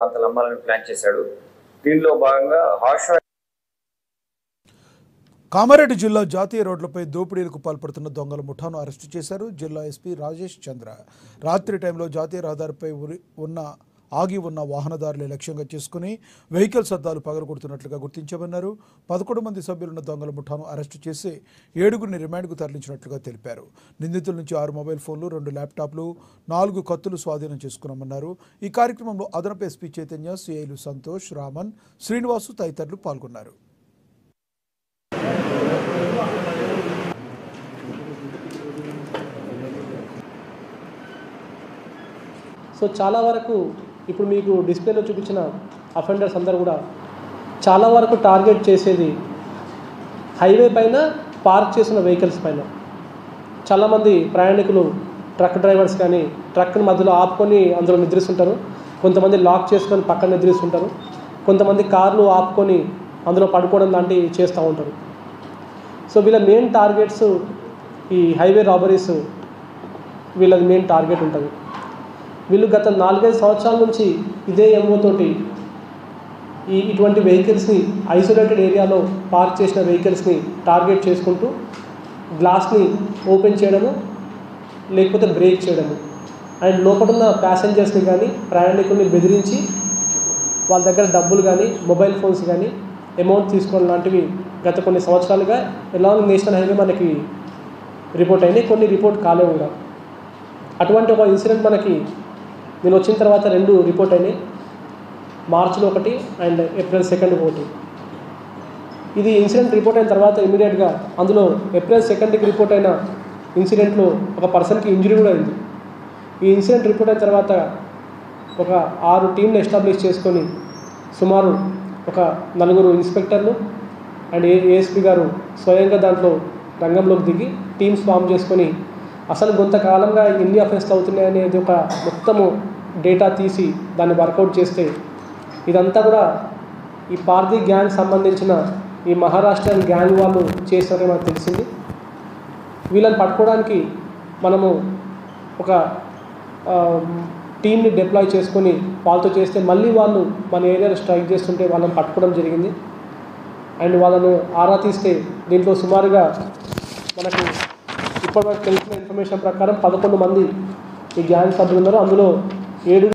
ప్రాంతాలు అమ్మాలని ప్లాన్ చేశాడు. దీనిలో భాగంగా హార్ష్ కామారెడ్డి జిల్లా జాతీయ రోడ్లపై దోపిడీలకు పాల్పడుతున్న దొంగల ముఠాను అరెస్టు చేశారు జిల్లా ఎస్పీ రాజేష్ చంద్ర. రాత్రి టైంలో జాతీయ రహదారిపై ఆగి ఉన్న వాహనదారులే లక్ష్యంగా చేసుకుని వెహికల్స్ అద్దాలు పగలగొడుతున్నట్లుగా గుర్తించామన్నారు. 11 మంది సభ్యులున్న దొంగల ముఠాను అరెస్టు చేసి 7గురిని రిమాండ్కు తరలించినట్లుగా తెలిపారు. నిందితుల నుంచి 6 మొబైల్ ఫోన్లు, 2 ల్యాప్టాప్లు, 4 కత్తులు స్వాధీనం చేసుకున్నామన్నారు. ఈ కార్యక్రమంలో అదనపు ఎస్పీ చైతన్య, సిఐలు సంతోష్, రామన్, శ్రీనివాసు తదితరులు పాల్గొన్నారు. సో చాలా వరకు ఇప్పుడు మీకు డిస్ప్లేలో చూపించిన అఫెండర్స్ అందరూ కూడా చాలా వరకు టార్గెట్ చేసేది హైవే పైన పార్క్ చేసిన వెహికల్స్ పైన. చాలామంది ప్రయాణికులు ట్రక్ డ్రైవర్స్ కానీ ట్రక్ని మధ్యలో ఆపుకొని అందులో నిద్రిస్తుంటారు. కొంతమంది లాక్ చేసుకొని పక్కన నిద్రిస్తుంటారు. కొంతమంది కార్లు ఆపుకొని అందులో పడుకోవడం లాంటివి చేస్తూ ఉంటారు. సో వీళ్ళ మెయిన్ టార్గెట్స్ ఈ హైవే రాబరీస్ వీళ్ళది మెయిన్ టార్గెట్ ఉంటుంది. వీళ్ళు గత 4-5 సంవత్సరాల నుంచి ఇదే ఎంఓతోటి ఇటువంటి వెహికల్స్ని ఐసోలేటెడ్ ఏరియాలో పార్క్ చేసిన వెహికల్స్ని టార్గెట్ చేసుకుంటూ గ్లాస్ని ఓపెన్ చేయడము, లేకపోతే బ్రేక్ చేయడము, అండ్ లోపడున్న ప్యాసింజర్స్ని కానీ ప్రయాణికుల్ని బెదిరించి వాళ్ళ దగ్గర డబ్బులు కానీ మొబైల్ ఫోన్స్ కానీ అమౌంట్ తీసుకోవడం లాంటివి గత కొన్ని సంవత్సరాలుగా ఎలాంగ్ నేషనల్ హైవే మనకి రిపోర్ట్ అయినాయి. కొన్ని రిపోర్ట్ కాలేవు కూడా. అటువంటి ఒక ఇన్సిడెంట్ మనకి నేను వచ్చిన తర్వాత 2 రిపోర్ట్ అయినాయి. మార్చిలో 1 అండ్ ఏప్రిల్ 2 ఒకటి. ఇది ఇన్సిడెంట్ రిపోర్ట్ అయిన తర్వాత ఇమీడియట్గా అందులో ఏప్రిల్ 2కి రిపోర్ట్ అయిన ఇన్సిడెంట్లో ఒక పర్సన్కి ఇంజరీ కూడా అయింది. ఈ ఇన్సిడెంట్ రిపోర్ట్ అయిన తర్వాత ఒక 6 టీంలు ఎస్టాబ్లిష్ చేసుకొని సుమారు ఒక 4 ఇన్స్పెక్టర్లు అండ్ ఏఎస్పీ గారు స్వయంగా దాంట్లో రంగంలోకి దిగి టీమ్స్ ఫామ్ చేసుకొని అసలు కొంతకాలంగా ఎన్ని అఫెన్స్లు అవుతున్నాయి అనేది ఒక మొత్తము డేటా తీసి దాన్ని వర్కౌట్ చేస్తే ఇదంతా కూడా ఈ పార్దీ గ్యాంగ్ సంబంధించిన ఈ మహారాష్ట్రన్ గ్యాంగ్ వాళ్ళు చేస్తారని మనకు తెలిసింది. వీళ్ళని పట్టుకోవడానికి మనము ఒక టీమ్ని డిప్లాయ్ చేసుకొని వాళ్ళతో చేస్తే మళ్ళీ వాళ్ళు మన ఏరియాలో స్ట్రైక్ చేస్తుంటే వాళ్ళని పట్టుకోవడం జరిగింది. అండ్ వాళ్ళను ఆరా తీస్తే దీంట్లో సుమారుగా మనకు ఇప్పటివరకు తెలిసిన ఇన్ఫర్మేషన్ ప్రకారం 11 మంది ఈ గ్యాంగ్ సభ్యులు ఉన్నారు. అందులో 7